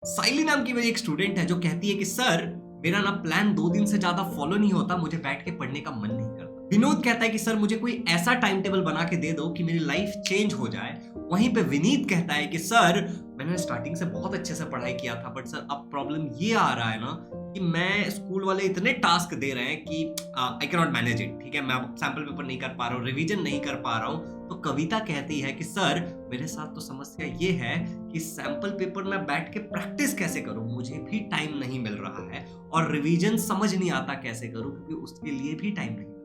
साइली नाम की मेरी एक स्टूडेंट है जो कहती है कि सर मेरा ना प्लान 2 दिन से ज्यादा फॉलो नहीं होता, मुझे बैठ के पढ़ने का मन नहीं करता। विनोद कहता है कि सर मुझे कोई ऐसा टाइम टेबल बना के दे दो कि मेरी लाइफ चेंज हो जाए। वहीं पे विनीत कहता है कि सर मैंने स्टार्टिंग से बहुत अच्छे से पढ़ाई किया था, बट सर अब प्रॉब्लम ये आ रहा है ना कि मैं स्कूल वाले इतने टास्क दे रहे हैं कि I can not manage it. ठीक है, मैं अब सैंपल पेपर नहीं कर पा रहा हूँ, रिवीजन नहीं कर पा रहा हूँ। तो कविता कहती है कि सर मेरे साथ तो समस्या ये है कि सैंपल पेपर में बैठ के प्रैक्टिस कैसे करूं, मुझे भी टाइम नहीं मिल रहा है, और रिवीजन समझ नहीं आता कैसे करूं क्योंकि उसके लिए भी टाइम नहीं।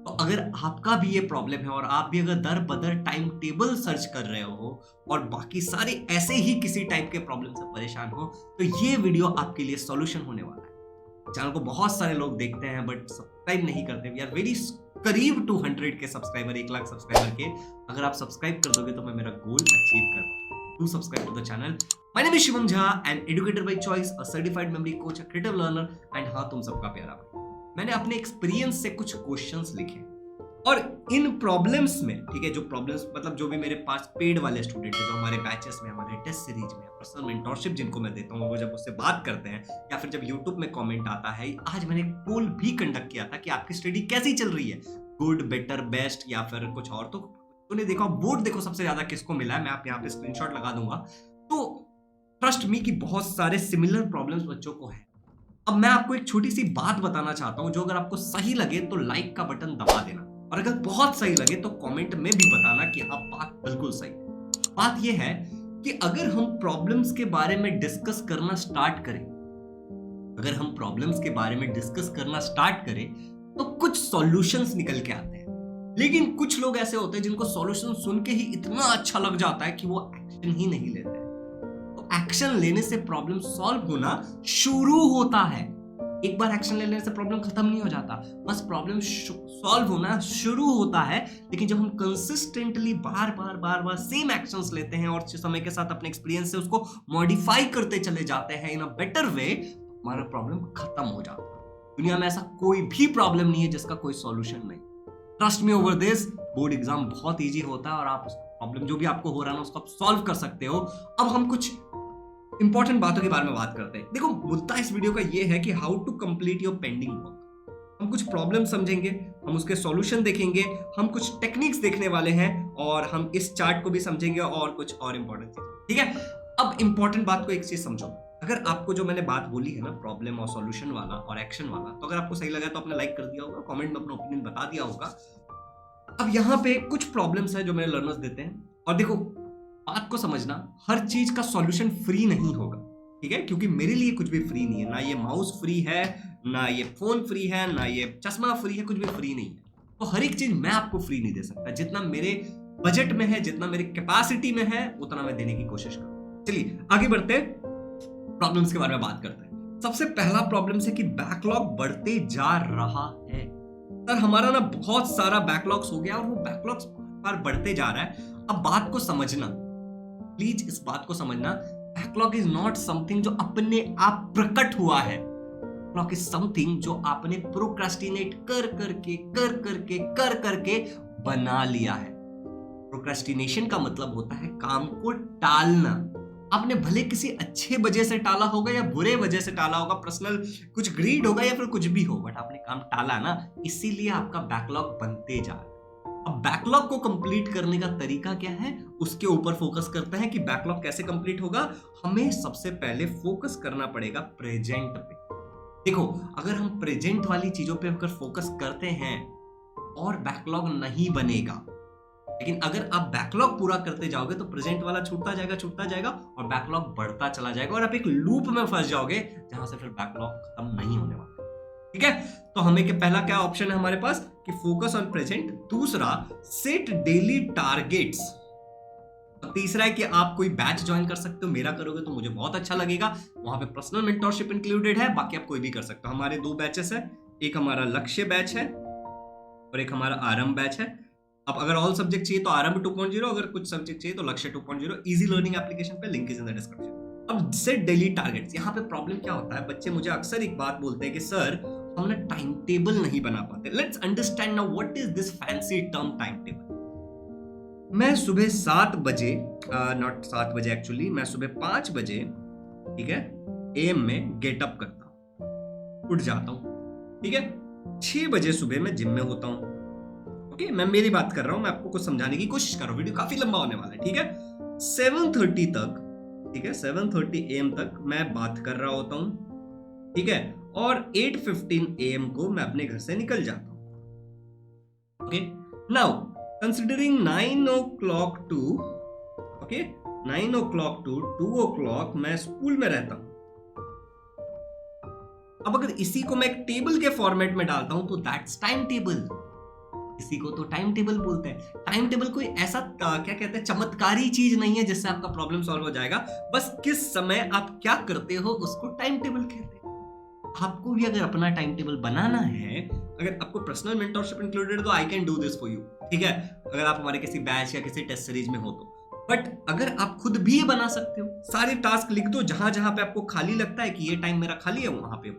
तो अगर आपका भी ये प्रॉब्लम है और आप भी अगर दर बदर टाइम टेबल सर्च कर रहे हो और बाकी सारे ऐसे ही किसी टाइप के प्रॉब्लम से परेशान हो, तो ये वीडियो आपके लिए सॉल्यूशन होने वाला है। चैनल को बहुत सारे लोग देखते हैं बट सब्सक्राइब नहीं करते। वी आर वेरी करीब 200 के सब्सक्राइबर, 1 लाख सब्सक्राइबर के। अगर आप सब्सक्राइब कर दोगे तो मैं मेरा गोल अचीव कर पाऊंगा। Do subscribe to the channel. My name is Shivam Jha, an educator by choice, a certified memory coach, a creative learner and हाँ तुम सबका प्यारा भाई। मैंने अपने एक्सपीरियंस से कुछ क्वेश्चंस लिखे और इन प्रॉब्लम्स में, ठीक है, जो प्रॉब्लम्स मतलब जो भी मेरे पास पेड वाले स्टूडेंट है जो हमारे बैचेस में, हमारे टेस्ट सीरीज में, पर्सनल मेंटोरशिप जिनको मैं देता हूँ, वो जब उससे बात करते हैं या फिर जब यूट्यूब में कमेंट आता है। आज मैंने एक पोल भी कंडक्ट किया था कि आपकी स्टडी कैसी चल रही है, गुड, बेटर, बेस्ट या फिर कुछ और। तो तूने देखा वोट देखो सबसे ज्यादा किसको मिला है, मैं आप यहाँ पे स्क्रीनशॉट लगा दूंगा। तो ट्रस्ट मी कि बहुत सारे सिमिलर प्रॉब्लम्स बच्चों को है। अब मैं आपको एक छोटी सी बात बताना चाहता हूं जो अगर आपको सही लगे तो लाइक का बटन दबा देना, और अगर बहुत सही लगे तो कमेंट में भी बताना कि हाँ बात बिल्कुल सही है। बात यह है कि अगर हम प्रॉब्लम्स के बारे में डिस्कस करना स्टार्ट करें, अगर हम प्रॉब्लम्स के बारे में डिस्कस करना स्टार्ट करें तो कुछ सॉल्यूशंस निकल के आते हैं। लेकिन कुछ लोग ऐसे होते हैं जिनको सॉल्यूशन सुन के ही इतना अच्छा लग जाता है कि वो एक्शन ही नहीं लेते। तो एक्शन लेने से प्रॉब्लम सॉल्व होना शुरू होता है। एक बार एक्शन लेने से प्रॉब्लम खत्म नहीं हो जाता, बस प्रॉब्लम सॉल्व होना शुरू होता है। लेकिन जब हम कंसिस्टेंटली बार बार बार बार सेम एक्शंस लेते हैं और समय के साथ अपने एक्सपीरियंस से उसको मॉडिफाई करते चले जाते हैं इन अ बेटर वे, हमारा प्रॉब्लम खत्म हो जाता है। दुनिया में ऐसा कोई भी प्रॉब्लम नहीं है जिसका कोई सॉल्यूशन नहीं। Trust me over this, board exam बहुत इजी होता है और आप प्रॉब्लम जो भी आपको हो रहा है ना उसको आप सॉल्व कर सकते हो। अब हम कुछ इंपॉर्टेंट बातों के बारे में बात करते हैं। देखो मुद्दा इस वीडियो का ये है कि how to complete your pending work. हम कुछ प्रॉब्लम समझेंगे, हम उसके सॉल्यूशन देखेंगे, हम कुछ टेक्निक्स देखने वाले हैं और हम इस चार्ट को भी समझेंगे और कुछ और इंपॉर्टेंट चीज। ठीक है, अब इंपॉर्टेंट बात को एक चीज समझो। अगर आपको जो मैंने बात बोली है ना, प्रॉब्लम और सॉल्यूशन वाला और एक्शन वाला, तो अगर आपको सही लगा तो आपने लाइक कर दिया होगा, कमेंट में अपना ओपिनियन बता दिया होगा। अब यहाँ पे कुछ प्रॉब्लम्स है जो मेरे लर्नर्स देते हैं, और देखो बात को समझना, हर चीज का सॉल्यूशन फ्री नहीं होगा, ठीक है, क्योंकि मेरे लिए कुछ भी फ्री नहीं है। ना ये माउस फ्री है, ना ये फोन फ्री है, ना ये चश्मा फ्री है, कुछ भी फ्री नहीं है। तो हर एक चीज मैं आपको फ्री नहीं दे सकता। जितना मेरे बजट में है, जितना मेरे कैपेसिटी में है, उतना मैं देने की कोशिश करूँ। चलिए आगे बढ़ते हैं, प्रॉब्लम्स के बारे में बात करते हैं। सबसे पहला प्रॉब्लम है कि बैकलॉग बढ़ते जा रहा है। सर हमारा ना बहुत सारा बैकलॉग्स हो गया और वो बैकलॉग्स बार बढ़ते जा रहा है। अब बात को समझना, प्लीज इस बात को समझना, बैकलॉग इज नॉट समथिंग जो अपने आप प्रकट हुआ है। बैकलॉग इज समथिंग जो आपने प्रोक्रेस्टिनेट कर करके बना लिया है। प्रोक्रेस्टिनेशन का मतलब होता है काम को टालना। आपने भले किसी अच्छे वजह से टाला होगा या बुरे वजह से टाला होगा, पर्सनल कुछ ग्रीड होगा या फिर कुछ भी हो, बट आपने काम टाला ना, इसीलिए आपका बैकलॉग बनते जा रहा है। अब बैकलॉग को कंप्लीट करने का तरीका क्या है, उसके ऊपर फोकस करते हैं कि बैकलॉग कैसे कंप्लीट होगा। हमें सबसे पहले फोकस करना पड़ेगा प्रेजेंट पे। देखो अगर हम प्रेजेंट वाली चीजों पे अगर फोकस करते हैं और बैकलॉग नहीं बनेगा, लेकिन अगर आप बैकलॉग पूरा करते जाओगे तो प्रेजेंट वाला छूटता जाएगा और बैकलॉग बढ़ता चला जाएगा और आप एक लूप में फंस जाओगे जहां से फिर बैकलॉग खत्म नहीं होने वाला। ठीक है, तो हमें के पहला क्या ऑप्शन है हमारे पास कि फोकस ऑन प्रेजेंट, दूसरा सेट डेली टारगेट्स, तीसरा है कि आप कोई बैच ज्वाइन कर सकते हो, मेरा करोगे तो मुझे बहुत अच्छा लगेगा, वहां पे पर्सनल मेंटोरशिप इंक्लूडेड है, बाकी आप कोई भी कर सकते हो। हमारे 2 बैचेस है, एक हमारा लक्ष्य बैच है और एक हमारा आरंभ बैच है। अब अगर ऑल सब्जेक्ट चाहिए तो आरंभ 2.0, अगर कुछ सब्जेक्ट चाहिए तो लक्ष्य 2.0, इजी लर्निंग एप्लीकेशन पे, link is in the description. अब सेट डेली टारगेट्स, यहाँ पे प्रॉब्लम क्या होता है, बच्चे मुझे अक्सर एक बात बोलते हैं कि सर हम ना टाइम टेबल नहीं बना पाते। Let's understand now what is this fancy term time table. मैं सुबह 7 बजे, नॉट 7 बजे एक्चुअली, मैं सुबह 5 बजे ठीक है, AM में गेटअप करता हूँ, उठ जाता हूँ, ठीक है। 6 बजे सुबह मैं जिम में होता हूँ। ओके, मैं मेरी बात कर रहा हूँ, मैं आपको कुछ समझाने की कोशिश कर रहा हूँ, वीडियो काफी लंबा होने वाला है, ठीक है। 7:30 तक, ठीक है, 7:30 AM तक मैं बात कर रहा होता हूँ, ठीक है, और 8:15 AM को मैं अपने घर से निकल जाता हूँ। Okay, now considering 9 o'clock to, okay, 9 o'clock to 2 o'clock मैं स्कूल में रहता हूं। अब अगर इसी को मैं एक टेबल के फॉर्मेट में डालता हूं तो दैट्स टाइम टेबल। इसी को तो टाइम टेबल बोलते हैं। टाइम टेबल कोई ऐसा क्या कहते हैं, चमत्कारी चीज नहीं है जिससे आपका प्रॉब्लम सॉल्व हो जाएगा। बस किस समय आप क्या करते हो उसको टाइम टेबल कहते हैं। आपको भी अगर अपना टाइम टेबल बनाना है, अगर आपको पर्सनल मेंटरशिप इंक्लूडेड, तो I can do this for you, ठीक है, अगर आप हमारे किसी बैच या किसी टेस्ट सीरीज में हो तो। बट अगर आप खुद भी बना सकते हो, सारे टास्क लिख दो, जहां जहां पे आपको खाली लगता है कि ये टाइम मेरा खाली है, वहां पे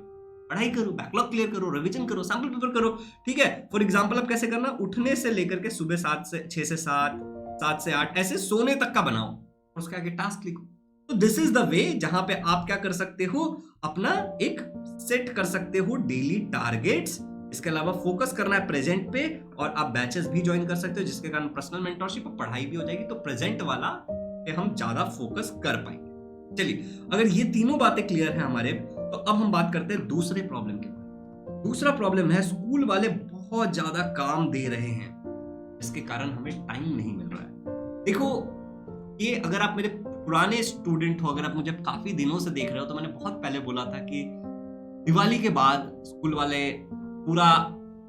पढ़ाई करो, बैकलॉग क्लियर करो, रिवीजन करो, सैंपल पेपर करो, ठीक है। फॉर एग्जांपल आप कैसे करना, उठने से लेकर के सुबह 6 से 7, 7 से 8 ऐसे सोने तक का बनाओ और उसके आगे टास्क लिखो। तो दिस इज द वे जहां पे आप क्या कर सकते हो, अपना एक सेट कर सकते हो डेली टारगेट्स। इसके अलावा फोकस करना है प्रेजेंट पे, और आप बैचेस भी ज्वाइन कर सकते हो जिसके कारण पर्सनल मेंटरशिप और पढ़ाई भी हो जाएगी, तो प्रेजेंट वाला पे हम ज्यादा फोकस कर पाएंगे। चलिए, अगर ये तीनों बातें क्लियर है हमारे, तो अब हम बात करते हैं दूसरे प्रॉब्लम के बारे में। दूसरा प्रॉब्लम है, स्कूल वाले बहुत ज्यादा काम दे रहे हैं जिसके कारण हमें टाइम नहीं मिल रहा है। देखो, ये अगर आप मेरे पुराने स्टूडेंट हो, अगर आप मुझे काफी दिनों से देख रहे हो, तो मैंने बहुत पहले बोला था कि दिवाली के बाद स्कूल वाले पूरा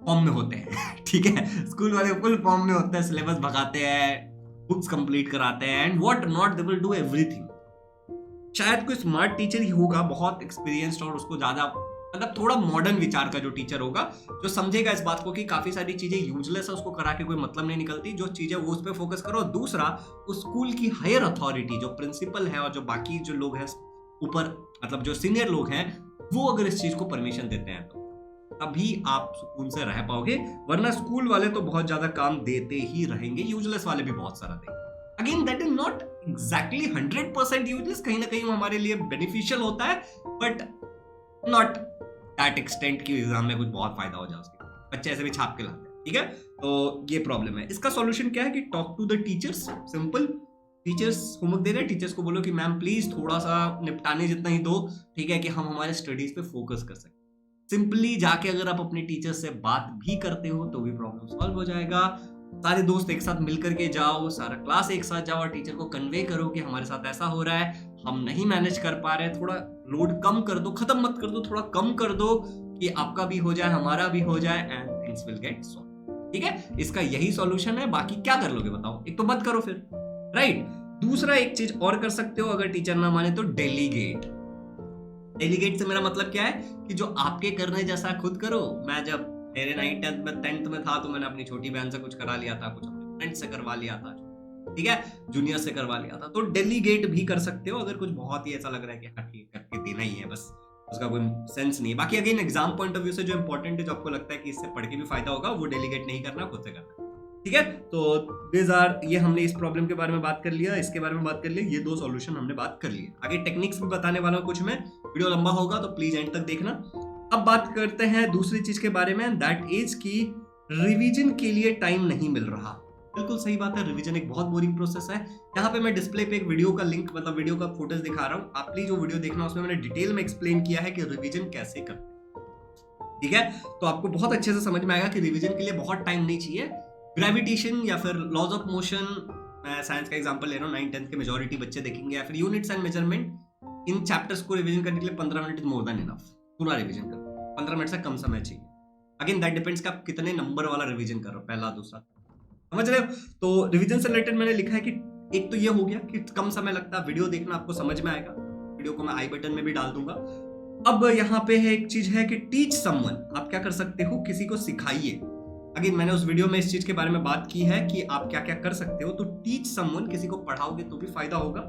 फॉर्म में होते हैं ठीक है, स्कूल वाले फुल फॉर्म में होते हैं, सिलेबस भगाते हैं, बुक्स कंप्लीट कराते हैं, and what not, they will do everything. शायद कोई स्मार्ट टीचर ही होगा, बहुत एक्सपीरियंस्ड, और उसको ज्यादा मतलब थोड़ा मॉडर्न विचार का जो टीचर होगा, जो समझेगा इस बात को कि काफी सारी चीजें यूजलेस है, उसको करा के कोई मतलब नहीं निकलती, जो चीजें वो उस पर फोकस करो। दूसरा, उस स्कूल की हायर अथॉरिटी, जो प्रिंसिपल है और जो बाकी जो लोग हैं ऊपर, मतलब जो सीनियर लोग हैं, वो अगर इस चीज को परमिशन देते हैं तो तभी आप सुकून से रह पाओगे, वरना स्कूल वाले तो बहुत ज्यादा काम देते ही रहेंगे, यूजलेस वाले भी बहुत सारा देंगे। Again, that is not exactly 100% useless, कहीं ना कहीं वो हमारे लिए बेनिफिशियल होता है, बट नॉट दैट एक्सटेंट की एग्जाम में कुछ बहुत फायदा हो जाए उसके, बच्चे ऐसे भी छाप के लाते हैं, ठीक है। तो ये प्रॉब्लम है। इसका सॉल्यूशन क्या है कि talk to the teachers. Simple, teachers homework दे रहे हैं, टीचर्स को बोलो कि मैम प्लीज थोड़ा सा निपटाने जितना ही दो, ठीक है, कि हम हमारे स्टडीज पे फोकस कर सकें। सिंपली जाके अगर आप अपने टीचर से बात भी करते हो तो भी प्रॉब्लम सॉल्व हो जाएगा। सारे दोस्त एक साथ मिलकर के जाओ, सारा क्लास एक साथ जाओ और टीचर को कन्वे करो कि हमारे साथ ऐसा हो रहा है, हम नहीं मैनेज कर पा रहे, थोड़ा लोड कम कर दो, खत्म मत कर दो, थोड़ा कम कर दो कि आपका भी हो जाए, हमारा भी हो जाए, and things will get solve, ठीक है। इसका यही सॉल्यूशन है, बाकी क्या कर लोगे बताओ, एक तो मत करो फिर, राइट। दूसरा एक चीज और कर सकते हो, अगर टीचर ना माने तो डेलीगेट। डेलीगेट से मेरा मतलब क्या है कि जो आपके करने जैसा खुद करो। मैं जब मेरे 9th 10th में था तो मैंने अपनी छोटी बहन से कुछ करा लिया था, कुछ अपने फ्रेंड से करवा लिया था, ठीक है, जूनियर से करवा लिया था। तो डेलीगेट भी कर सकते हो अगर कुछ बहुत ही ऐसा लग रहा है कि हाँ ठीक करके देना ही है, बस उसका कोई सेंस नहीं है। बाकी again exam point of view से जो इंपॉर्टेंट है, जो आपको लगता है कि इससे पढ़ के भी फायदा होगा, वो डेलीगेट नहीं करना, खुद से करना, ठीक है। तो दिस आर, ये हमने इस प्रॉब्लम के बारे में बात कर लिया, इसके बारे में बात कर लिया, ये दो सॉल्यूशन हमने बात कर लिए। आगे टेक्निक्स भी बताने वाला हूं कुछ मैं, वीडियो लंबा होगा तो प्लीज एंड तक देखना। अब बात करते हैं दूसरी चीज के बारे में, दैट इज की रिवीजन के लिए टाइम नहीं मिल रहा। बिल्कुल सही बात है, रिवीजन एक बहुत बोरिंग प्रोसेस है। यहाँ पे मैं डिस्प्ले पे एक वीडियो का लिंक, मतलब वीडियो का फोटोज दिखा रहा हूँ, आप प्लीज वो वीडियो देखना, उसमें मैंने डिटेल में एक्सप्लेन किया है कि रिवीजन कैसे करते हैं, ठीक है। तो आपको बहुत अच्छे से समझ में आएगा कि रिवीजन के लिए बहुत टाइम नहीं चाहिए। ग्रेविटेशन या फिर लॉज ऑफ मोशन, मैं साइंस का एग्जांपल ले रहा हूँ, 9th 10th के मेजॉरिटी बच्चे देखेंगे, या फिर units and measurement, in chapters को रिवीजन करने के लिए 15 minute is more than enough. पूरा रिवीजन करो, 15 मिनट से कम समय चाहिए। अगेन दैट डिपेंड्स कि आप कितने नंबर वाला रिवीजन कर रहे हो, पहला दूसरा, समझ रहे हो। तो रिवीजन से रिलेटेड मैंने लिखा है कि एक तो ये हो गया कि कम समय लगता है, वीडियो देखना आपको समझ में आएगा, वीडियो को मैं आई बटन में भी डाल दूंगा। अब यहाँ पे है एक चीज है कि टीच समवन, आप क्या कर सकते हो, किसी को सिखाइए। अगेन मैंने उस वीडियो में इस चीज के बारे में बात की है कि आप क्या क्या कर सकते हो। तो टीच समवन, किसी को पढ़ाओगे तो भी फायदा होगा,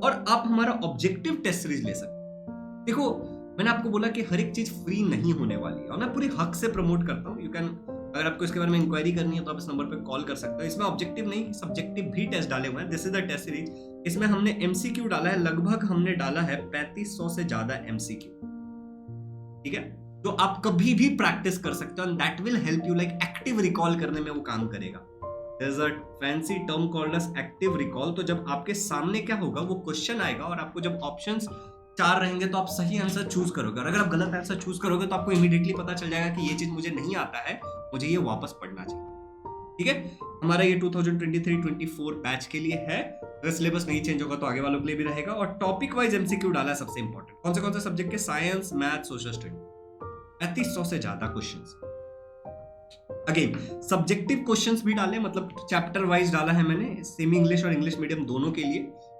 और आप हमारा ऑब्जेक्टिव टेस्ट सीरीज ले सकते हो। देखो, मैंने आपको बोला कि हर एक चीज फ्री नहीं होने वाली है, और मैं पूरी हक से प्रमोट करता हूँ। यू कैन, अगर आपको इसके बारे में इंक्वायरी करनी है तो आप इस नंबर पे कॉल कर सकते हो। इसमें ऑब्जेक्टिव नहीं, सब्जेक्टिव भी टेस्ट डाले हुए हैं। This is the test series इसमें हमने एमसीक्यू डाला है, लगभग हमने डाला है 3500 से ज्यादा एमसीक्यू, ठीक है, तो आप कभी भी प्रैक्टिस कर सकते हो and that will help you like active recall करने में वो काम करेगा। There is a fancy term called as active recall. तो जब आपके सामने क्या होगा, वो क्वेश्चन आएगा और आपको जब ऑप्शंस 4 रहेंगे तो आप सही आंसर चूज करोगे, और अगर आप गलत आंसर चूज करोगे तो आपको इमीडिएटली पता चल जाएगा कि ये चीज मुझे नहीं आता है, मुझे ये वापस पढ़ना चाहिए, ठीक है। हमारा ये 2023-24 बैच के लिए है, अगर सिलेबस नहीं चेंज होगा तो आगे वालों के लिए भी रहेगा। और टॉपिक वाइज एमसीक्यू डाला है सबसे इंपॉर्टेंट, कौन से सब्जेक्ट के, साइंस, मैथ, सोशल स्टडी, 3500 से ज्यादा क्वेश्चंस। अगेन सब्जेक्टिव क्वेश्चंस भी डाले, मतलब चैप्टर वाइज डाला है मैंने, सेमी इंग्लिश और इंग्लिश मीडियम दोनों के लिए,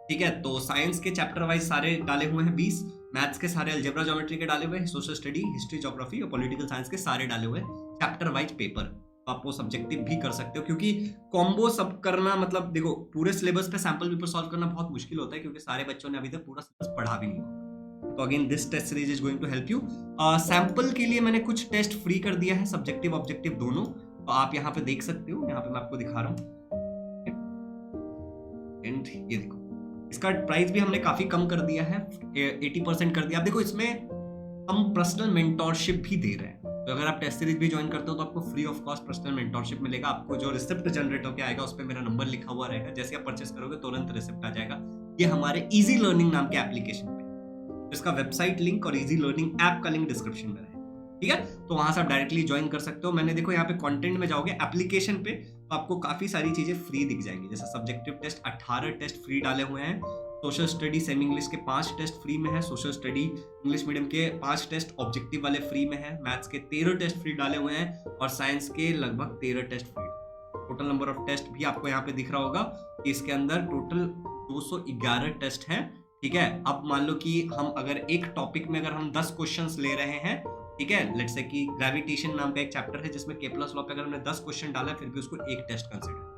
ठीक है। तो साइंस के चैप्टर वाइज सारे डाले हुए हैं 20, मैथ्स के सारे, अलजेब्रा ज्योमेट्री के डाले हुए हैं, सोशल स्टडी, हिस्ट्री, ज्योग्राफी और पॉलिटिकल साइंस के सारे डाले हुए हैं चैप्टर वाइज पेपर। तो आप वो सब्जेक्टिव भी कर सकते हो, क्योंकि कॉम्बो सब करना, मतलब देखो पूरे सिलेबस पे सैंपल पेपर सॉल्व करना बहुत मुश्किल होता है, क्योंकि सारे बच्चों ने अभी तक पूरा सिलेबस पढ़ा भी नहीं होगा। तो again this test series is going to help you. Sample के लिए मैंने कुछ टेस्ट फ्री कर दिया है, सब्जेक्टिव ऑब्जेक्टिव दोनों, तो आप यहाँ पे देख सकते हो, यहाँ पे मैं आपको दिखा रहा हूँ, एंड ये देखो इसका प्राइस भी हमने काफी कम कर दिया है, 80% कर दिया। आप देखो इसमें हम पर्सनल मेंटोरशिप भी दे रहे हैं, तो अगर आप टेस्ट सीरीज भी ज्वाइन करते हो तो आपको free of cost personal mentorship मिलेगा। आपको जो रिसिप्ट जनरेट होकर आएगा उस पर मेरा नंबर लिखा हुआ रहेगा, जैसे आप परचेस करोगे तुरंत रिसिप्ट आ जाएगा। ये हमारे इजी लर्निंग नाम के एप्लीकेशन पे, इसका वेबसाइट लिंक और इजी लर्निंग ऐप का लिंक डिस्क्रिप्शन में रहेगा, ठीक है। तो वहां से आप डायरेक्टली ज्वाइन कर सकते हो। मैंने देखो यहाँ पे कंटेंट में जाओगे एप्लीकेशन पे, तो आपको काफी सारी चीजें फ्री दिख जाएंगी, जैसे सब्जेक्टिव टेस्ट 18 टेस्ट फ्री डाले हुए हैं, सोशल स्टडी सेमी इंग्लिश के 5 टेस्ट फ्री में है, सोशल स्टडी इंग्लिश मीडियम के 5 टेस्ट ऑब्जेक्टिव वाले फ्री में है, मैथ्स के 13 टेस्ट फ्री डाले हुए हैं, और साइंस के लगभग 13 test free. Total number of test भी आपको यहाँ पे दिख रहा होगा कि इसके अंदर टोटल 211 टेस्ट है, ठीक है। अब मान लो कि हम अगर एक टॉपिक में अगर हम 10 क्वेश्चंस ले रहे हैं, ठीक है, लेट्स से कि ग्रेविटेशन नाम का एक चैप्टर है जिसमें केपलर्स लॉ पे अगर हमने 10 क्वेश्चन डाला है, फिर भी उसको एक टेस्ट कंसीडर,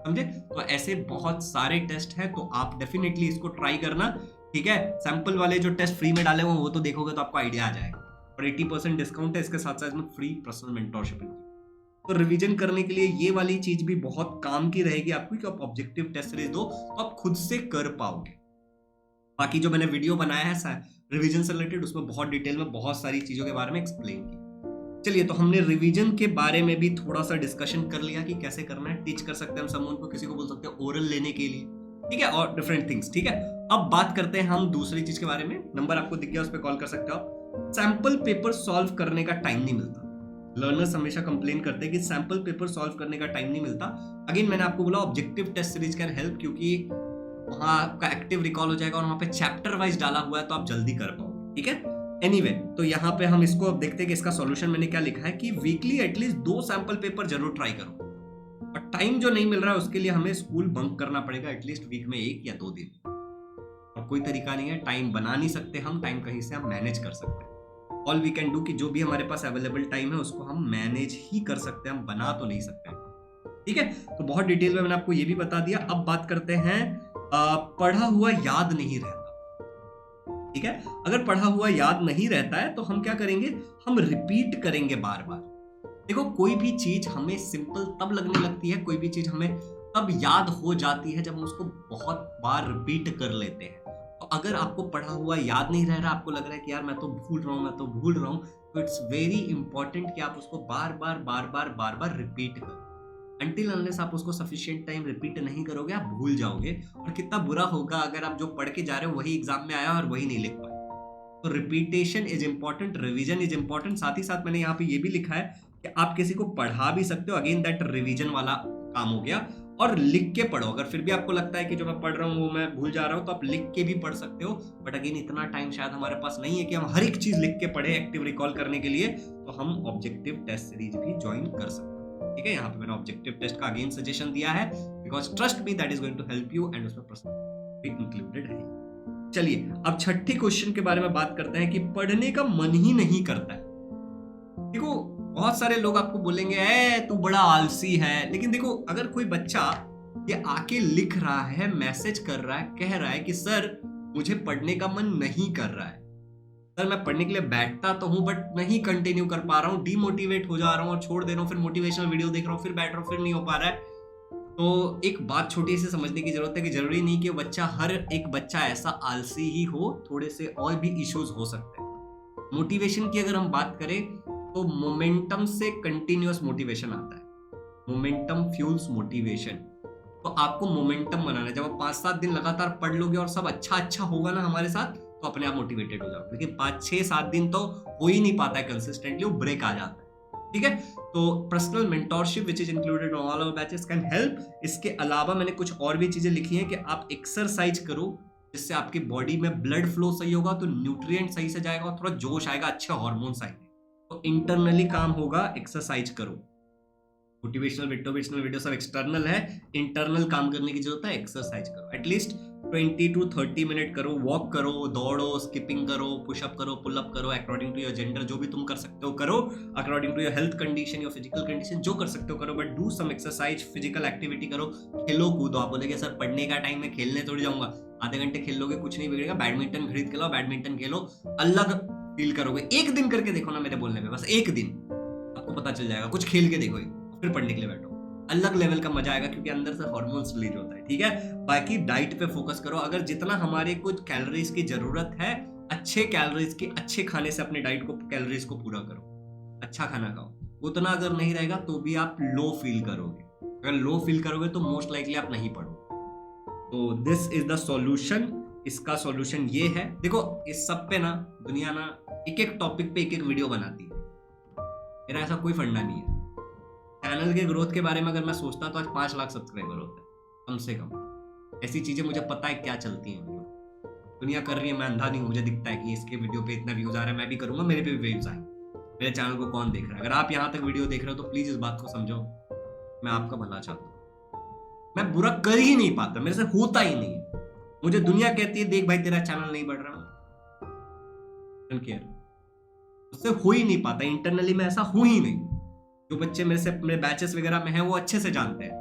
समझे। तो ऐसे बहुत सारे टेस्ट हैं, तो आप डेफिनेटली इसको ट्राई करना, ठीक है। सैंपल वाले जो टेस्ट फ्री में डाले हुए वो तो देखोगे तो आपको आइडिया आ जाएगा, और 80% डिस्काउंट है, इसके साथ साथ में फ्री पर्सनल मेंटोरशिप। तो रिवीजन करने के लिए ये वाली चीज भी बहुत काम की रहेगी आपको, कि आप ऑब्जेक्टिव टेस्ट सीरीज दो तो आप खुद से कर पाओगे। बाकी जो मैंने वीडियो बनाया है रिवीजन से रिलेटेड, उसमें बहुत डिटेल में बहुत सारी चीजों के बारे में एक्सप्लेन किया। चलिए, तो हमने रिवीजन के बारे में भी थोड़ा सा डिस्कशन कर लिया कि कैसे करना है। टीच कर सकते हैं हम समवन को, किसी को बोल सकते हैं ओरल लेने के लिए, ठीक है, और डिफरेंट थिंग्स, ठीक है। अब बात करते हैं हम दूसरी चीज के बारे में। नंबर आपको दिख गया, उस पर कॉल कर सकते हो आप। सैंपल पेपर सॉल्व करने का टाइम नहीं मिलता। लर्नर्स हमेशा कंप्लेन करते हैं कि सैंपल पेपर सॉल्व करने का टाइम नहीं मिलता। अगेन मैंने आपको बोला objective test series can help, क्योंकि वहां आपका एक्टिव रिकॉल हो जाएगा और वहां पे चैप्टर वाइज डाला हुआ है, तो आप जल्दी कर पाओगे, ठीक है। एनीवे, तो यहाँ पे हम इसको अब देखते हैं कि इसका सॉल्यूशन मैंने क्या लिखा है, कि वीकली एटलीस्ट 2 सैंपल पेपर जरूर ट्राई करो, और टाइम जो नहीं मिल रहा है उसके लिए हमें स्कूल बंक करना पड़ेगा एटलीस्ट वीक में 1 या 2 दिन। और कोई तरीका नहीं है, टाइम बना नहीं सकते हम, टाइम कहीं से हम मैनेज कर सकते हैं। ऑल वी कैन डू कि जो भी हमारे पास अवेलेबल टाइम है उसको हम मैनेज ही कर सकते हैं, हम बना तो नहीं सकते, ठीक है। तो बहुत डिटेल में मैंने आपको ये भी बता दिया। अब बात करते हैं पढ़ा हुआ याद नहीं रहता, ठीक है। अगर पढ़ा हुआ याद नहीं रहता है तो हम क्या करेंगे, हम रिपीट करेंगे बार बार। देखो, कोई भी चीज हमें सिंपल तब लगने लगती है, कोई भी चीज हमें तब याद हो जाती है जब हम उसको बहुत बार रिपीट कर लेते हैं। तो अगर आपको पढ़ा हुआ याद नहीं रह रहा, आपको लग रहा है कि यार मैं तो भूल रहा हूँ, तो इट्स वेरी इंपॉर्टेंट कि आप उसको बार बार रिपीट करो। Until unless आप उसको सफिशिएंट टाइम रिपीट नहीं करोगे, आप भूल जाओगे, और कितना बुरा होगा अगर आप जो पढ़ के जा रहे हो वही एग्जाम में आया और वही नहीं लिख पाए। तो repetition is important, revision is important. साथ ही साथ मैंने यहाँ पे ये भी लिखा है कि आप किसी को पढ़ा भी सकते हो, अगेन दैट रिवीजन वाला काम हो गया। और लिख के पढ़ो, अगर फिर भी आपको लगता है कि जो मैं पढ़ रहा हूँ वो मैं भूल जा रहा हूँ, तो आप लिख के भी पढ़ सकते हो। बट अगेन इतना टाइम शायद हमारे पास नहीं है कि हम हर एक चीज लिख के पढ़े एक्टिव रिकॉल करने के लिए, तो हम ऑब्जेक्टिव टेस्ट सीरीज भी ज्वाइन कर सकते हैं, ठीक है। यहाँ पे मैंने ऑब्जेक्टिव टेस्ट का अगेन सजेशन दिया है, because trust me that is going to help you, and उसमें प्रश्न भी इंक्लूडेड है। चलिए, अब छठे क्वेश्चन के बारे में बात करते हैं कि पढ़ने का मन ही नहीं करता है। देखो, बहुत सारे लोग आपको बोलेंगे ए तू बड़ा आलसी है, लेकिन देखो, अगर कोई बच्चा ये आके लिख रहा है, मैसेज कर रहा है, कह रहा है कि सर मुझे पढ़ने का मन नहीं कर रहा है, सर मैं पढ़ने के लिए बैठता तो हूँ बट नहीं कंटिन्यू कर पा रहा हूँ, डीमोटिवेट हो जा रहा हूँ और छोड़ दे रहा हूँ, फिर मोटिवेशनल वीडियो देख रहा हूँ, फिर बैठ रहा हूँ, फिर नहीं हो पा रहा है, तो एक बात छोटी सी समझने की जरूरत है कि जरूरी नहीं कि हर एक बच्चा ऐसा आलसी ही हो, थोड़े से और भी इश्यूज हो सकते हैं। मोटिवेशन की अगर हम बात करें तो मोमेंटम से कंटिन्यूअस मोटिवेशन आता है। Momentum fuels motivation. तो आपको मोमेंटम बनाना है। जब आप 5-7 दिन लगातार पढ़ लोगे और सब अच्छा होगा ना हमारे साथ, तो अपने आप मोटिवेटेड हो जाओगे। लेकिन 5-6-7 दिन तो हो ही नहीं पाता है कंसिस्टेंटली, वो ब्रेक आ जाता है। ठीक है, तो personal mentorship which is included on all our batches can help. इसके अलावा मैंने कुछ और भी चीजें लिखी हैं कि आप एक्सरसाइज करो, जिससे आपकी बॉडी में ब्लड फ्लो सही होगा, तो न्यूट्रिएंट सही से जाएगा, थोड़ा जोश आएगा, अच्छे हार्मोन्स आएंगे। तो इंटरनली काम होगा, एक्सरसाइज करो। मोटिवेशनल वीडियो सब एक्सटर्नल है, इंटरनल काम करने की जरूरत है, एक्सरसाइज करो। एटलीस्ट 20 to 30 मिनट करो, वॉक करो, दौड़ो, स्किपिंग करो, पुशअप करो, पुलअप करो, अकॉर्डिंग टू योर जेंडर, जो भी तुम कर सकते हो करो, according to your health condition, your physical condition, जो कर सकते हो करो, but do some exercise, physical activity करो, खेलो कूदो। आप बोलेगे सर पढ़ने का टाइम में खेलने थोड़ी जाऊंगा, आधे घंटे खेल लोगे, कुछ नहीं बिगड़ेगा। बैडमिंटन खरीद के लाओ, बैडमिंटन खेलो, अलग फील करोगे। एक दिन करके देखो ना मेरे बोलने पे, बस एक दिन आपको पता चल जाएगा। कुछ खेल के देखो, फिर पढ़ने के लिए बैठो, अलग लेवल का मजा आएगा, क्योंकि अंदर से हार्मोन्स रिलीज होता है। ठीक है, बाकी डाइट पे फोकस करो। अगर जितना हमारे कुछ कैलोरीज की जरूरत है, अच्छे कैलोरीज की, अच्छे खाने से अपने डाइट को, कैलोरीज को पूरा करो, अच्छा खाना खाओ। उतना अगर नहीं रहेगा तो भी आप लो फील करोगे। अगर लो फील करोगे तो मोस्ट लाइकली आप नहीं पढ़ोगे। तो दिस इज द सॉल्यूशन। इसका सॉल्यूशन ये है, देखो इस सब पे ना दुनिया ना एक एक टॉपिक पे एक एक वीडियो बनाती है। मेरा ऐसा कोई फंडा नहीं है। चैनल के ग्रोथ के बारे में अगर मैं सोचता तो आज 5 लाख सब्सक्राइबर होते कम से कम। ऐसी चीजें मुझे पता है क्या चलती हैं, दुनिया कर रही है, मैं अंधा नहीं हूं। मुझे दिखता है कि इसके वीडियो पे इतना व्यूज आ रहा है, मैं भी करूंगा, मेरे पे भी व्यूज आए। मेरे चैनल को कौन देख रहा है? अगर आप यहाँ तक वीडियो देख रहे हो तो प्लीज इस बात को समझो, मैं आपका भला चाहता हूँ। मैं बुरा कर ही नहीं पाता, मेरे से होता ही नहीं। मुझे दुनिया कहती है देख भाई तेरा चैनल नहीं बढ़ रहा, केयर, उससे हो ही नहीं पाता। इंटरनली मैं ऐसा हूं ही नहीं। जो बच्चे मेरे बैचेस वगैरह में हैं वो अच्छे से जानते हैं,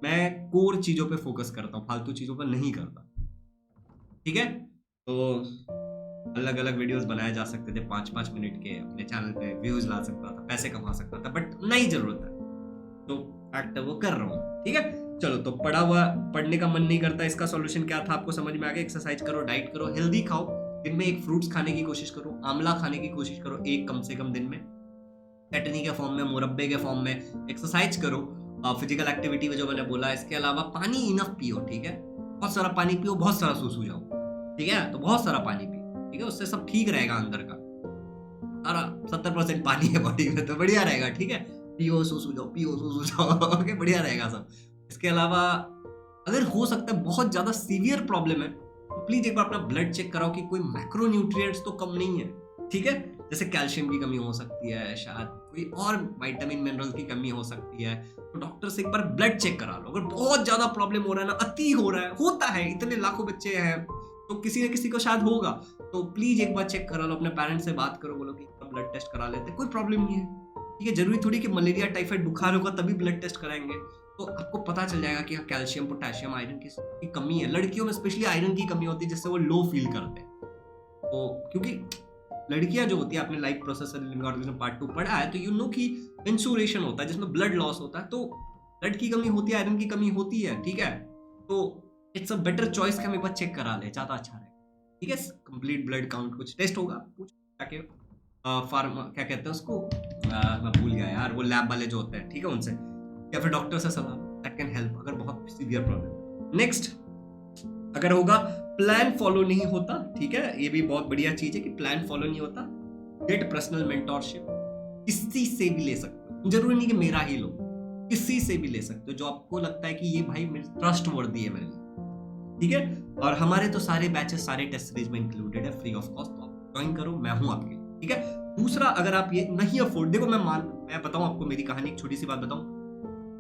मैं कोर चीजों पे फोकस करता हूँ, फालतू चीजों पर नहीं करता। ठीक है, तो अलग अलग वीडियोस बनाए जा सकते थे 5-5 मिनट के, अपने चैनल पे व्यूज ला सकता था, पैसे कमा सकता था, बट नहीं जरूरत है, तो फैक्ट वो कर रहा हूँ। ठीक है, चलो, तो पढ़ने का मन नहीं करता, इसका सॉल्यूशन क्या था आपको समझ में आ गया। एक्सरसाइज करो, डाइट करो, हेल्दी खाओ, दिन में एक फ्रूट्स खाने की कोशिश करो, आंवला खाने की कोशिश करो एक कम से कम दिन में, चटनी के फॉर्म में, मुरब्बे के फॉर्म में। एक्सरसाइज करो, फिजिकल एक्टिविटी में जो मैंने बोला। इसके अलावा पानी इनफ पियो। ठीक है, बहुत सारा पानी पियो, बहुत सारा सूसू जाओ। ठीक है, तो बहुत सारा पानी पियो। ठीक है, उससे सब ठीक रहेगा, अंदर का सारा 70% पानी है बॉडी में, तो बढ़िया रहेगा। ठीक है, पियो सूसू जाओ, पियो सूसू जाओ, ओके, बढ़िया रहेगा सब। इसके अलावा अगर हो सकता है बहुत ज्यादा सीवियर प्रॉब्लम है तो प्लीज एक बार अपना ब्लड चेक कराओ कि कोई मैक्रोन्यूट्रिएंट्स तो कम नहीं है। ठीक है, जैसे कैल्शियम की कमी हो सकती है, शायद कोई और विटामिन मिनरल की कमी हो सकती है, तो डॉक्टर से एक बार ब्लड चेक करा लो। अगर बहुत ज्यादा प्रॉब्लम हो रहा है ना, अति हो रहा है, होता है, इतने लाखों बच्चे हैं तो किसी न किसी को शायद होगा, तो प्लीज एक बार चेक करा लो, अपने पेरेंट्स से बात करो, बोलो कि ब्लड टेस्ट करा लेते, कोई प्रॉब्लम नहीं है। ठीक है, जरूरी थोड़ी कि मलेरिया टाइफाइड बुखार होगा तभी ब्लड टेस्ट कराएंगे, तो आपको पता चल जाएगा कि कैल्शियम, पोटेशियम, आयरन की कमी है। लड़कियों में स्पेशली आयरन की कमी होती है, जिससे वो लो फील करते हैं। तो क्योंकि लड़कियां जो होती है, आपने लाइफ प्रोसेस ऑर्गेनिज्म पार्ट 2 पढ़ा है, तो यू नो कि मेंस्ट्रुएशन होता है जिसमें ब्लड लॉस होता है, तो ब्लड की कमी होती है, आयरन की कमी होती है। ठीक है, तो इट्स अ बेटर चॉइस कि हम एक बार चेक करा ले, ज्यादा अच्छा रहेगा। ठीक है, कंप्लीट ब्लड काउंट कुछ टेस्ट होगा, कुछ जाके फार्मा क्या कहते हैं उसको, मैं भूल गया यार, वो लैब वाले जो होते हैं, ठीक है, उनसे या फिर डॉक्टर से सलाह, दैट कैन हेल्प अगर बहुत सीवियर प्रॉब्लम। नेक्स्ट, अगर होगा प्लान फॉलो नहीं होता, ठीक है, ये भी बहुत बढ़िया चीज है कि प्लान फॉलो नहीं होता, गेट पर्सनल मेंटोरशिप। किसी से भी ले सकते हो, जरूरी नहीं कि मेरा ही लो, किसी से भी ले सकते हो जो आपको लगता है कि ये भाई ट्रस्ट वर्दी है मेरे लिए। ठीक है, और हमारे तो सारे बैचेस, सारे टेस्ट सीरीज में इंक्लूडेड है, फ्री ऑफ कॉस्ट, तो आप ज्वाइन करो, मैं हूं आपके लिए। ठीक है, दूसरा, अगर आप ये नहीं अफोर्ड, देखो मैं बताऊं आपको मेरी कहानी, एक छोटी सी बात बताऊं।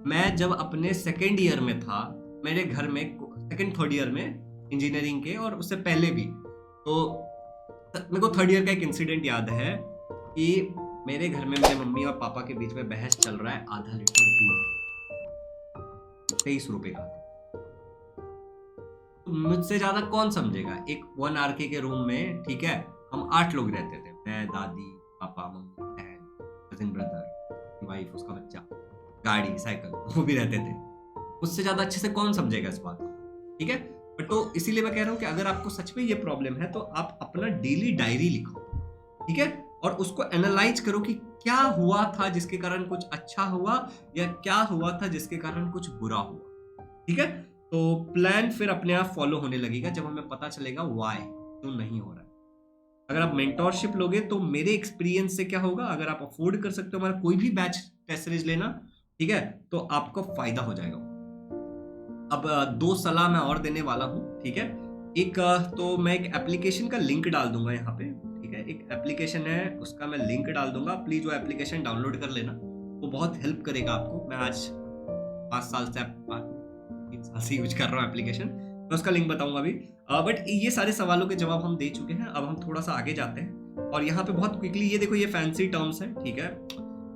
मैं जब अपने सेकेंड ईयर में था, मेरे घर में, सेकेंड थर्ड ईयर में इंजीनियरिंग के, और उससे पहले भी, तो मेरे को थर्ड ईयर का एक इंसिडेंट याद है कि मेरे घर में मेरे मम्मी और पापा के बीच में बहस चल रहा है आधा लीटर दूध के 23 रुपए का। तो मुझसे ज्यादा कौन समझेगा, एक 1 RK के रूम में, ठीक है, हम 8 लोग रहते थे, मैं, दादी, पापा, मम्मी, बहन, कजिन ब्रदर, वाइफ, उसका बच्चा, गाड़ी, साइकिल, वो भी रहते थे। उससे ज्यादा अच्छे से कौन समझेगा इस बात को, ठीक है। बट तो इसीलिए मैं कह रहा हूँ कि अगर आपको सच में ये प्रॉब्लम है तो आप अपना डेली डायरी लिखो, ठीक है, और उसको एनालाइज करो कि क्या हुआ था जिसके कारण कुछ अच्छा हुआ या क्या हुआ था जिसके कारण कुछ बुरा हुआ, ठीक है। तो प्लान फिर अपने आप फॉलो होने लगेगा जब हमें पता चलेगा व्हाई, क्यों नहीं हो रहा है। अगर आप मेंटोरशिप लोगे तो मेरे एक्सपीरियंस से क्या होगा, अगर आप अफोर्ड कर सकते हो हमारा कोई भी बैच टेस्ट सीरीज लेना, ठीक है, तो आपको फायदा हो जाएगा। अब दो सलाह मैं और देने वाला हूँ, ठीक है। एक तो मैं एक एप्लीकेशन का लिंक डाल दूंगा यहाँ पे, ठीक है। एक एप्लीकेशन है, उसका मैं लिंक डाल दूंगा, प्लीज वो एप्लीकेशन डाउनलोड कर लेना, वो बहुत हेल्प करेगा आपको। मैं आज 5 साल से 3 साल से यूज कर रहा हूँ एप्लीकेशन, मैं उसका लिंक बताऊंगा अभी। बट ये सारे सवालों के जवाब हम दे चुके हैं, अब हम थोड़ा सा आगे जाते हैं। और यहाँ पे बहुत क्विकली ये देखो, ये फैंसी टर्म्स है, ठीक है,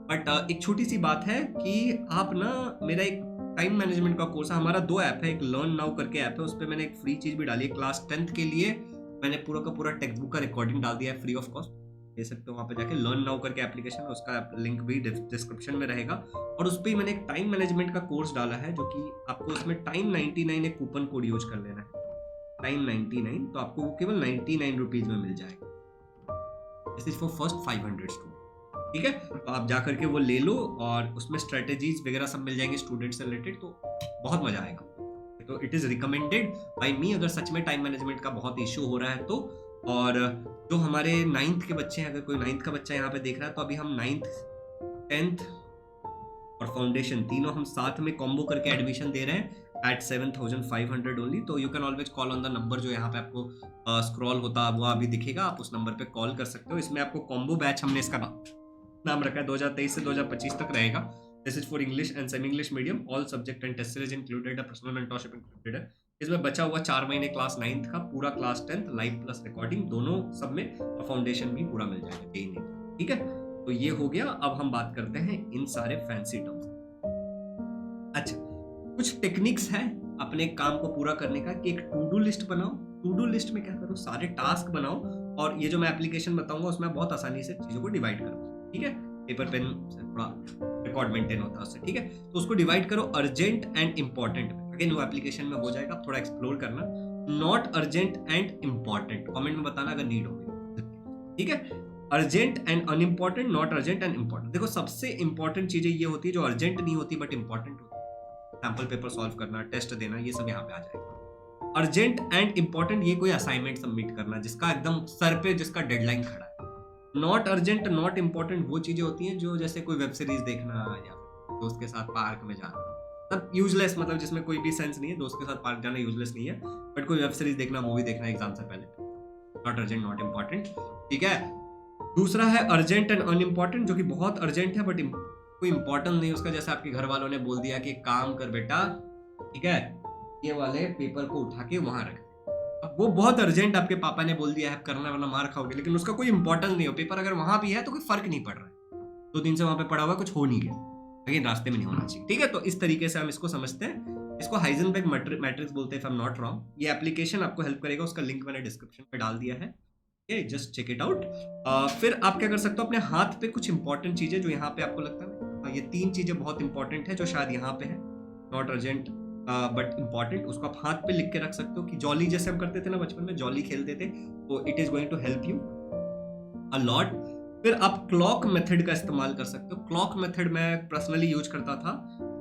बट एक छोटी सी बात है कि आप ना, मेरा एक टाइम मैनेजमेंट का कोर्स है, हमारा 2 ऐप है, एक लर्न नाउ करके ऐप है, उस पर मैंने एक फ्री चीज भी डाली है। क्लास 10th के लिए मैंने पूरा का पूरा टेक्स्ट बुक का रिकॉर्डिंग डाल दिया है फ्री ऑफ कॉस्ट, दे सकते हो वहाँ पे जाके। लर्न नाउ करके एप्लीकेशन है, उसका लिंक भी डिस्क्रिप्शन में रहेगा। और उस पर मैंने एक टाइम मैनेजमेंट का कोर्स डाला है, जो कि आपको उसमें टाइम 99 एक कूपन कोड यूज कर लेना है, टाइम 99, तो आपको वो केवल 99 रुपीज में मिल जाएगा। This is for first 500 student, ठीक है। तो आप जाकर के वो ले लो और उसमें स्ट्रेटेजीज वगैरह सब मिल जाएंगे स्टूडेंट से रिलेटेड, तो बहुत मजा आएगा। तो इट इज रिकमेंडेड बाय मी, अगर सच में टाइम मैनेजमेंट का बहुत इश्यू हो रहा है तो। और जो हमारे 9th के बच्चे हैं, अगर कोई 9th का बच्चा यहाँ पे देख रहा है, तो अभी हम 9th 10th और फाउंडेशन तीनों हम साथ में कॉम्बो करके एडमिशन दे रहे हैं एट 7,500 ओनली। तो you can always call on the number जो यहाँ पे आपको स्क्रॉल होता है वो अभी दिखेगा, आप उस नंबर पे कॉल कर सकते हो। इसमें आपको कॉम्बो बैच, हमने इसका नाम रखा है 2023 से 2025 तक रहेगा। This is for English and semi English medium, all subject and test series included है, पर्सनल मेंटरशिप इंक्लूडेड है। इसमें बचा हुआ 4 महीने क्लास 9th का, पूरा class 10th live plus recording दोनों सब में, फाउंडेशन भी पूरा मिल जाएगा, यही नहीं, ठीक है। तो ये हो गया। अब हम बात करते हैं इन सारे फैंसी टर्म्स। अच्छा, कुछ टेक्निक्स है अपने काम को पूरा करने का, कि एक टू डू लिस्ट बनाओ। टू डू लिस्ट में क्या करो, सारे टास्क बनाओ, और ये जो मैं एप्लीकेशन बताऊंगा उसमें बहुत आसानी से चीजों को डिवाइड करो, ठीक है। पेपर पेन से थोड़ा रिकॉर्ड मेंटेन होता है उससे, ठीक है। तो उसको डिवाइड करो अर्जेंट एंड इंपॉर्टेंट में। अगेन वो एप्लीकेशन में हो जाएगा, थोड़ा एक्सप्लोर करना। Not urgent and important comment में बताना अगर नीड होगी, ठीक है। Urgent and unimportant, not urgent and important. देखो सबसे इंपॉर्टेंट चीजें ये होती है जो अर्जेंट नहीं होती बट इंपॉर्टेंट होती है, सैंपल पेपर सॉल्व करना, टेस्ट देना, ये सब यहाँ पे आ जाएगा। अर्जेंट एंड इंपॉर्टेंट, ये कोई असाइनमेंट सबमिट करना जिसका एकदम सर पे, जिसका डेडलाइन खड़ा है। नॉट अर्जेंट, नॉट इंपॉर्टेंट वो चीजें होती हैं जो जैसे कोई वेब सीरीज देखना या दोस्त के साथ पार्क में जाना, तब यूजलेस, मतलब जिसमें कोई भी सेंस नहीं है, दोस्त के साथ पार्क जाना यूजलेस नहीं है। बट कोई वेब सीरीज देखना, मूवी देखना एग्जाम से पहले, नॉट अर्जेंट, नॉट इंपॉर्टेंट, ठीक है। दूसरा है अर्जेंट एंड अनइम्पॉर्टेंट, जो कि बहुत अर्जेंट है बट कोई इंपॉर्टेंट नहीं उसका। जैसे आपके घर वालों ने बोल दिया कि काम कर बेटा, ठीक है, ये वाले पेपर को उठा के वहां रख। अब वो बहुत अर्जेंट आपके पापा ने बोल दिया है, करना वरना मार खाओगे, लेकिन उसका कोई इंपॉर्टेंस नहीं हो। पेपर अगर वहां भी है तो कोई फर्क नहीं पड़ रहा है, 2 दिन से वहां पे पड़ा हुआ, कुछ हो नहीं गया, लेकिन रास्ते में नहीं होना चाहिए, ठीक है। तो इस तरीके से हम इसको समझते हैं। इसको हाइजेनबर्ग मैट्रिक्स बोलते हैं, if I am not wrong. ये एप्लीकेशन आपको हेल्प करेगा, उसका लिंक मैंने डिस्क्रिप्शन में डाल दिया है, जस्ट चेक इट आउट। फिर आप क्या कर सकते हो, अपने हाथ पे कुछ इंपॉर्टेंट चीजें जो यहाँ पे आपको लगता है ये 3 चीजें बहुत इंपॉर्टेंट है जो शायद यहाँ पे है, नॉट अर्जेंट बट इंपॉर्टेंट, उसको आप हाथ पे लिख के रख सकते हो। कि जॉली जैसे हम करते थे ना बचपन में, जॉली खेलते थे, तो it is going to help you a lot. फिर आप क्लॉक मेथड का इस्तेमाल कर सकते हो। क्लॉक मेथड मैं पर्सनली यूज करता था।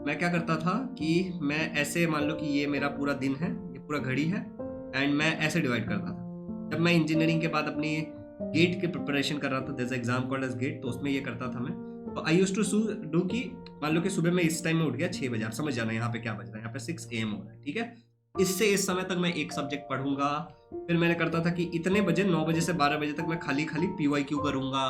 मैं क्या करता था कि मैं ऐसे, मान लो कि ये मेरा पूरा दिन है, ये पूरा घड़ी है, एंड मैं ऐसे डिवाइड करता था। जब मैं इंजीनियरिंग के बाद अपनी गेट की प्रिपरेशन कर रहा था, जैसे एग्जाम कॉल्ड एज गेट, तो उसमें ये करता था मैं। तो आई यूज्ड टू डू कि मान लो कि सुबह में इस टाइम में उठ गया 6 बजे, आप समझ जाना यहाँ पे क्या बज रहा है, यहाँ पे 6 AM हो रहा है, ठीक है। इससे इस समय तक मैं एक सब्जेक्ट पढ़ूंगा। फिर मैंने करता था कि इतने बजे 9 बजे से 12 बजे तक मैं खाली PYQ करूंगा,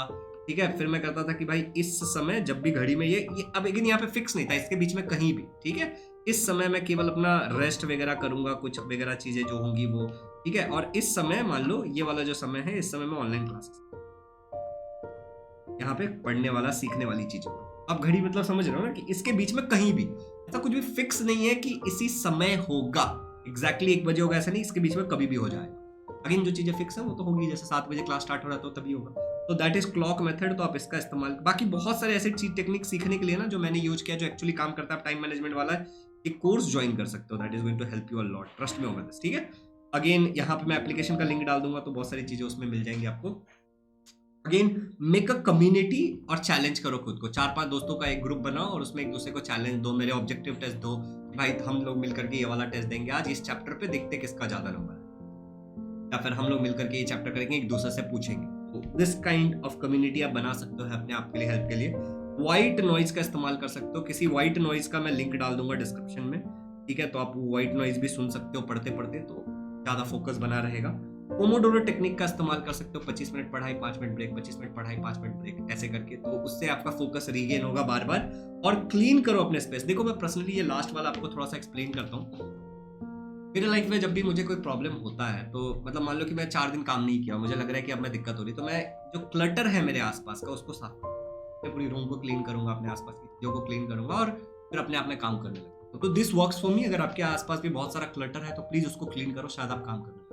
ठीक है। फिर मैं करता था कि भाई इस समय जब भी घड़ी में ये अब लेकिन यहाँ पे फिक्स नहीं था, इसके बीच में कहीं भी, ठीक है, इस समय मैं केवल अपना रेस्ट वगैरह करूंगा, कुछ वगैरह चीजें जो होंगी वो, ठीक है। और इस समय मान लो ये वाला जो समय है, इस समय में ऑनलाइन क्लासेस, यहाँ पे पढ़ने वाला, सीखने वाली चीजें। अब घड़ी मतलब समझ रहे हो ना कि इसके बीच में कहीं भी ऐसा कुछ भी फिक्स नहीं है कि इसी समय होगा, एग्जैक्टली 1 बजे होगा, ऐसा नहीं, इसके बीच में कभी भी हो जाएगा। अगेन जो चीजें फिक्स है वो तो होगी, जैसे 7 बजे क्लास स्टार्ट हो रहा है तो तभी होगा। तो दैट इज क्लॉक मेथड। तो आप इसका इस्तेमाल, बाकी बहुत सारे ऐसे चीज टेक्निक सीखने के लिए ना जो मैंने यूज किया, जो एक्चुअली काम करता है टाइम मैनेजमेंट वाला है, एक कोर्स ज्वाइन कर सकते हो, that is going to help you a lot, trust me over this, ठीक है। अगेन यहाँ पे मैं एप्लीकेशन का लिंक डाल दूंगा, तो बहुत सारी चीजें उसमें मिल जाएंगी आपको। अगेन मेक अ कम्युनिटी और चैलेंज करो खुद को। 4-5 दोस्तों का एक ग्रुप बनाओ और उसमें एक दूसरे को चैलेंज दो, मेरे ऑब्जेक्टिव टेस्ट दो, भाई हम लोग मिलकर के ये वाला टेस्ट देंगे आज इस चैप्टर पे, देखते किसका ज्यादा नंबर है, या फिर हम लोग मिलकर के ये चैप्टर करेंगे, एक दूसरे से पूछेंगे। तो दिस काइंड ऑफ कम्युनिटी आप बना सकते हो अपने आप के लिए, हेल्प के लिए। व्हाइट नॉइज का इस्तेमाल कर सकते हो, किसी व्हाइट नॉइज का मैं लिंक डाल दूंगा डिस्क्रिप्शन में, ठीक है, तो आप व्हाइट नॉइज भी सुन सकते हो पढ़ते पढ़ते, तो ज्यादा फोकस बना रहेगा। पोमोडोरो टेक्निक का इस्तेमाल कर सकते हो, 25 मिनट पढ़ाई 5 मिनट ब्रेक, 25 मिनट पढ़ाई 5 मिनट ब्रेक, ऐसे करके, तो उससे आपका फोकस रीगेन होगा बार बार। और क्लीन करो अपने स्पेस। देखो मैं पर्सनली ये लास्ट वाला आपको थोड़ा सा एक्सप्लेन करता हूँ। मेरे लाइफ में जब भी मुझे कोई प्रॉब्लम होता है, तो मतलब मान लो कि मैं 4 दिन काम नहीं किया, मुझे लग रहा है कि अब मैं दिक्कत हो रही, तो मैं जो क्लटर है मेरे आसपास का उसको साफ करूंगा, मैं पूरी रूम को क्लीन करूंगा, अपने आसपास की चीजों को क्लीन करूंगा और फिर अपने आप में काम करने लगूंगा। तो दिस वर्क्स फॉर मी। अगर आपके आसपास भी बहुत सारा क्लटर है तो प्लीज उसको क्लीन करो, शायद आप काम करने लगो।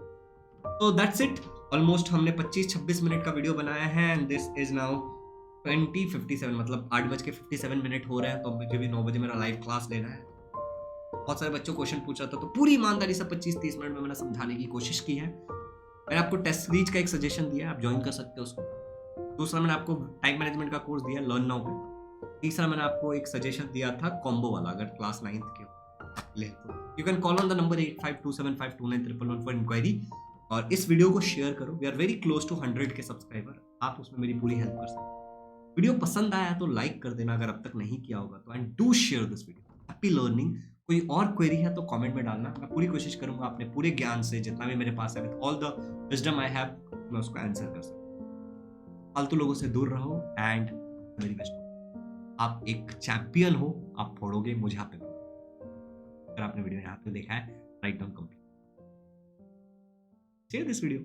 तो दैट्स इट। ऑलमोस्ट हमने 25-26 मिनट का वीडियो बनाया है एंड दिस इज नाउ 20:57, मतलब 8:57 हो रहे हैं। तो मुझे भी 9 बजे मेरा लाइव क्लास लेना है। बहुत सारे बच्चों क्वेश्चन पूछ रहा था, तो पूरी ईमानदारी से 25-30 मिनट में मैंने समझाने की कोशिश की है। मैंने आपको टेस्ट सीरीज का एक सजेशन दिया है, आप ज्वाइन कर सकते हो उसको। दूसरा मैंने आपको टाइम मैनेजमेंट का कोर्स दिया लर्न नाउ पे। तीसरा मैंने आपको एक सजेशन दिया था कॉम्बो वाला, अगर क्लास 9th के ले तो you can call on the number 8527529111 for enquiry. और इस वीडियो को शेयर करो, we are very close to 100 के सब्सक्राइबर, आप उसमें मेरी पूरी हेल्प कर सकते हो। वीडियो पसंद आया तो लाइक कर देना अगर अब तक नहीं किया होगा तो, and do share this video. Happy learning. कोई और क्वेरी है तो कमेंट में डालना, मैं पूरी कोशिश करूंगा अपने पूरे ज्ञान से, जितना भी मेरे पास है, with all the wisdom I have, मैं उसको आंसर कर सकूं। फालतू लोगों से दूर रहो एंड वेरी बेस्ट। आप एक चैंपियन हो, आप फोड़ोगे, मुझे यहाँ पे अगर आपने वीडियो यहाँ पे देखा है, write down complete, share this video.